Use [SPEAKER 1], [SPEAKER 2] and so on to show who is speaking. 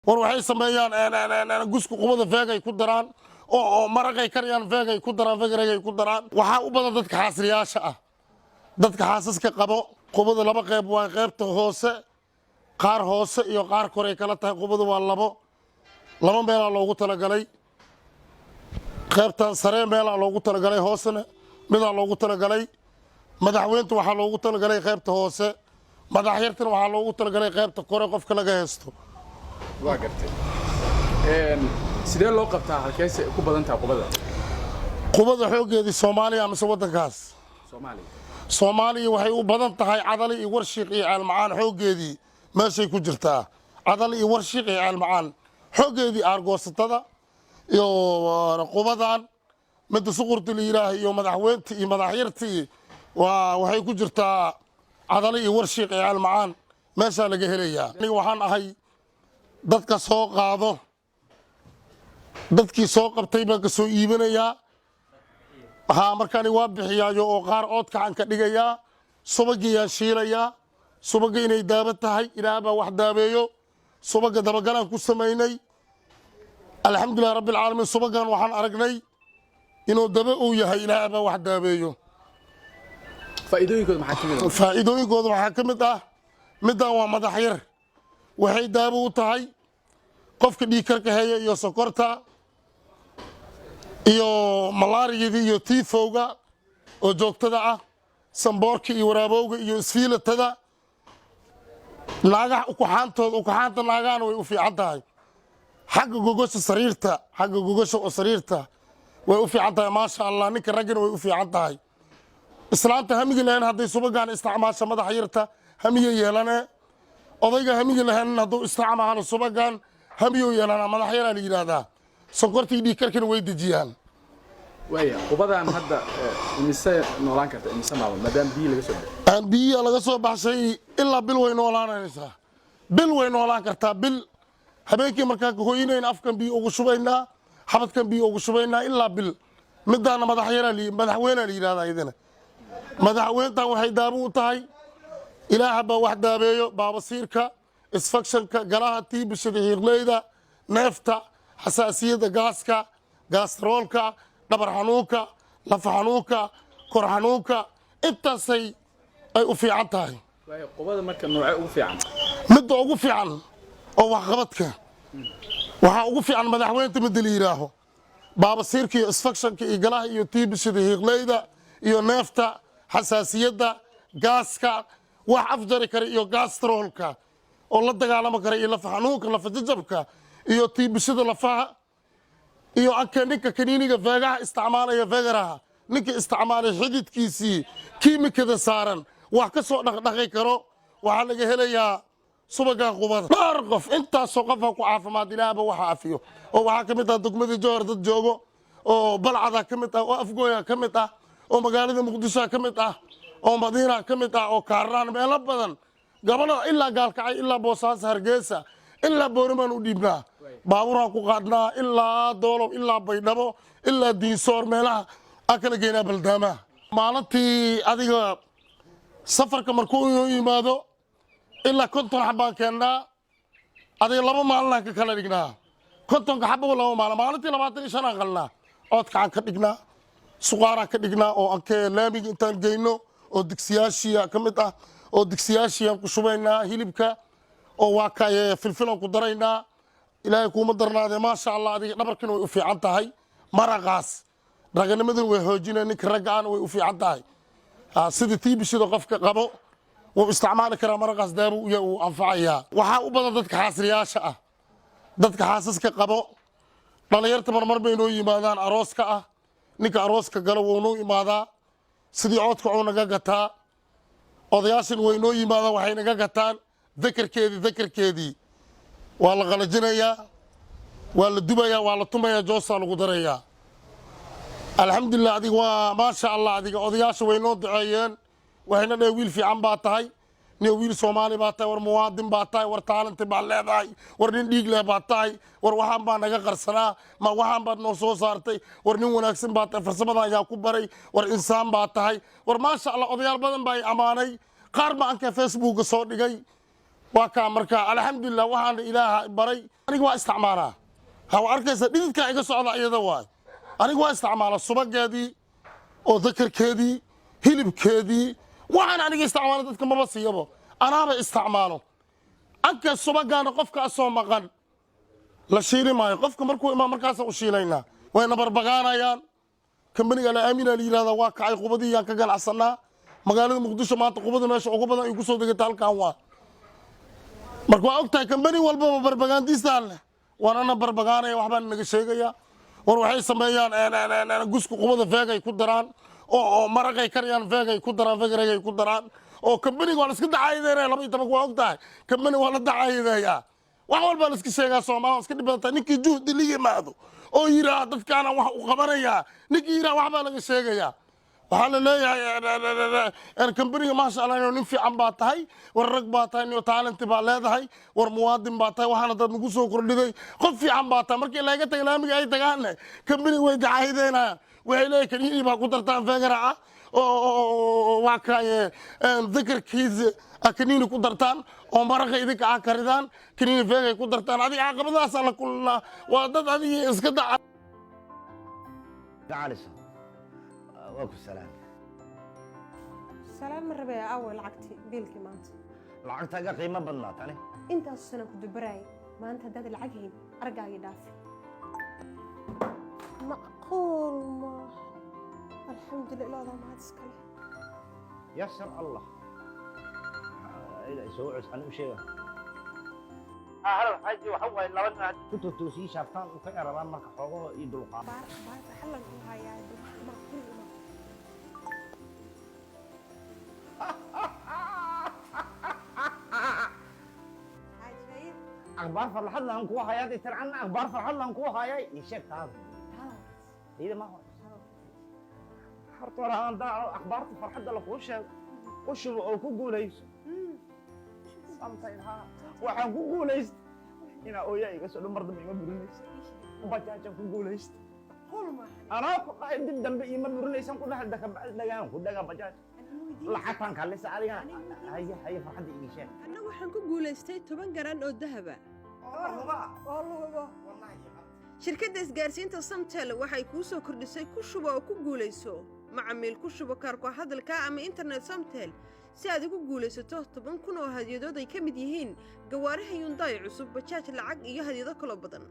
[SPEAKER 1] war waxay sameeyaan gusku qubada feegay ku daraan oo maraqay kariyaan feegay ku daraan feegay ku daraan waxa u badan dadka xaasriyaasha ah dadka xaasaska qabo qubada laba qayb waa qaybta hoose qaar hoose iyo qaar kore kala tahay qubada waa laba meel loogu talagalay qaybta sare meel loogu talagalay hoosna mid loogu talagalay madaxweynta waxa loogu talagalay qaybta hoose madaxyartana waxa loogu talagalay qaybta kore qofka laga heesto
[SPEAKER 2] waa gartay sidee loo qabtaa halkees ku badan tahay
[SPEAKER 1] qubada xoogeedii Soomaaliya ama wadankaas Soomaaliya waxay u badan tahay cadali iyo warshiq iyo caalmacaan xoogeedii meeshay ku jirtaa cadali iyo warshiq iyo caalmacaan xoogeedii aargoosatada iyo qubadan mid suqurti ilaahay iyo madaxweynta iyo madaxyartii waxay ku jirtaa cadali iyo warshiq iyo caalmacaan meesha laga helayaa aniga waxaan ahay dadka soo qaado dadkii soo qabtay baan ka soo iibinayaa markaan waa bixiyaayo oo qaar oodkacan ka dhigayaa subagiyaan shiilayaa subaga inay daaba tahay ilaah baa wax daabeeyo subaga dabagalaan ku samaynay alxamdulilah rabbil caalamiin subagan waxaan aragnay inuu daba uu yahay ilaah baa wax daabeeyo faa'iidooyinkooda waxaa ka mid ah middan waa madax yar waxay daabo u tahay qofka dhiig karka haya iyo sokorta iyo malaariyada iyo tiifowga oo joogtada ah samboorka iyo waraabowga iyo isfiilatada naagaha ukuxaanta naagahana way u fiican tahay xagga gogosha oo sariirta way u fiican tahay maasha allah ninka raggana way u fiican tahay islaanta hamiga lahayn hadday subagaan isticmaasha madaxa yarta hamiga yeelane odayga hamiga lahayn hadduu isticmaalo subagaan hamiyo yeelana madax yaraa la yidhaahdaa sonkortii dhiig karkana way dejiyaan
[SPEAKER 2] qubadan hadda imise noolaan karta imise maalmood maadaama biyo laga soo
[SPEAKER 1] baxshay ilaa bil way noolaanaysaa bil way noolaan kartaa bil habeenkii markaa hoynayn afkan biyo ugu shubaynaa xabadkan biyo ugu shubaynaa ilaa bil midaana madaxweynaa la yidhahdaa idina madaxweyntan waxay daabo u tahay ilaaha baa wax daabeeyo baabasiirka isfakshanka galaha tiibishada hiirleyda neefta xasaasiyadda gaaska gaastroolka dhabar xanuunka lafa xanuunka kor xanuunka intaasay ay u fiican tahay
[SPEAKER 2] qubada marka noocee ugu fiican
[SPEAKER 1] midda ugu fiican oo waxqabadka waxaa ugu fiican madaxweynta midda la yidhaaho baabasiirka iyo isfakshanka iyo galaha iyo tiibishada hiirleyda iyo neefta xasaasiyadda gaaska wax afjari kara iyo gaastroolka oo la dagaalamo kara iyo lafa xanuunka lafa jajabka iyo tiibishada lafaha iyo ninka kaniiniga feegaha isticmaalaya feegaraha ninka isticmaalay xididkiisii kiimikada saaran wax ka soo dhaqdhaqi karo waxaa laga helayaa subagan qubada dhowr qof intaasoo qofha ku caafimaad ilaahba waxa afiyo oo waxaa ka mid ah degmada jowhar dad joogo oo balcada ka mid ah oo afgooya ka mid ah oo magaalada muqdisho ka mid ah oo madiina ka mid ah oo kaaraan meelo badan gabadha ilaa gaalkacay ilaa boosaaso hargeysa ilaa boorimaan u dhiibnaa baaburaan ku qaadnaa ilaa doolow ilaa baydhabo ilaa diinsoor meelaha aan kala geynaa baldaamaha maalintii adiga safarka markuu inoo yimaado ilaa 50 xabaan keennaa adiga 2 maalinaan ka kala dhignaa 50 xabo 2 maalin maalintii 25 aan qalnaa oodkaan ka dhignaa suqaaraan ka dhignaa oo aan ka laamiga intaan geyno oo digsiyaashiya ka mid ah oo digsiyaashiyaan ku shubaynaa hilibka oo waa ka filfilan ku daraynaa ilaahay kuuma darnaadee maasha allah adiga dhabarkina way u fiican tahay maraqaas raganimaduna way xoojinaya ninka raggaana way u fiican tahay sida tiibishada qofka qabo wuu isticmaali karaa maraqaas daabo uu anfacayaa waxaa u badan dadka xaasriyaasha ah dadka xaasaska qabo dhalinyarta marmar bay noo yimaadaan arooska ah ninka arooska galo wuu noo imaadaa sidii coodka uu naga gataa odayaashan way noo yimaadaan waxay naga gataan dakarkeedii waa la qalajinayaa waa la dubayaa waa la tumayaa joosaa lagu darayaa alxamdulilah adiga waa maasha allah adiga odayaasha way noo duceeyeen waxayna dhaheen wiil fiican baa tahay nin wiil Soomaali baa tahay war muwaadin baa tahay war taalanti baa leedahay war nin dhiig leh baa tahay war waxaan baa naga qarsanaa ma waxaan baad noo soo saartay war nin wanaagsan baa tahay farsamada ayaa ku baray war insaan baa tahay war maasha allah odayaal badan baa amaanay qaar baan ka Facebook soo dhigay وكان مركا الحمد لله وحان إله بري أنا جوا استعمارها هو أركز ديد كأيك صعد أيضا واي أنا جوا استعمار الصبح جدي أو ذكر كدي هلب كدي وحنا أنا استعمار ذاتك ما بس يبو أنا باستعماره أنك الصبح كان قفك أصوم مغن لا شيء ما يقفك مركو إمام مركز وشيلينا وين بربغانا يان كمبني على أمين اللي هذا واقع قبضي يان كجال عصنا مقالة مقدسة ما تقبض ناس عقبض يقصوا ذيك تالكوا marka waa ogtahay kambani walba barbagandiistaan warana barbagaanay waxba naga sheegaya war waxay sameeyaan gusku qubada feegay ku daraan oo maraqay kariyaan feegay ku daraan feegay ku daraan oo kambaniga waa iska dacaaydeeyay 12 waa ogtahay kambani waa la dacaaydeeyaa wax walba la iska sheegaa Soomaaliya iska dhibata ninkii juhdi li yimaado oo yiraahdo dadkaana wax u qabanaya ninkii yiraahdo waxba laga sheegaya waxaan leeyahay kambaniga ma sha Allah inuu nin fiican baa tahay war rag baa tahay inuu talent baa leedahay war muwaadin baa tahay waxaana dad nagu soo kordhiday qof fiican baa tahay markii laga tagay laamiga ay tagaan kambani way dacaaydeynayaan waxay leeyahay kaniini baa ku dartaan feegaraca oo waa kay dhikarkiisa kaniini ku dartaan oo maraqa idinka karidaan kaniini feegay ku dartaan adiga caqabadaas la kulna waa dad adiga iska daca
[SPEAKER 3] واكو سلام
[SPEAKER 4] سلام الربيع أول عقتي بيلكي مانت
[SPEAKER 3] لعقتها قيمة بنات أنا
[SPEAKER 4] أنت السنة كنت براي ما أنت هداد العقهين أرجع يدافع معقول ما الحمد لله هذا ما تسكله
[SPEAKER 3] يسر الله إذا يسوي عن شيء هذا حاجة وحوى لو أن كنت توسي شافتان وكان ربان ما كحوه يدلقا
[SPEAKER 4] بار حلا نقولها يا
[SPEAKER 3] أخبار فرحة لهم كوا هاي ترى عنا أخبار فرحة لهم كوا هاي يشك هذا إذا ما هو حرت وراها عند أخبار فرحة لهم وش أو كوجوليس سامتينها وحن كوجوليس هنا أويا يقصد مرض ما برونيس وبجاج كوجوليس أنا قاعد جدا بيجي ما برونيس أنا كلها دك دجاج كلها بجاج لحقان كله سأليها هي فرحة يشك
[SPEAKER 5] أنا وحن كوجوليستي 10 جران أو ذهب shirkadda isgaarsiinta Samtel waxay ku soo kordhisay ku shubo oo ku guuleyso macmiil ku shubo kaarka hadalka ama internet Samtel si aad ugu guuleysato 10,000 oo hadiyado ay ka mid yihiin gawaaraha Hyundai cusub bajaaj lacag iyo hadiyado kala badan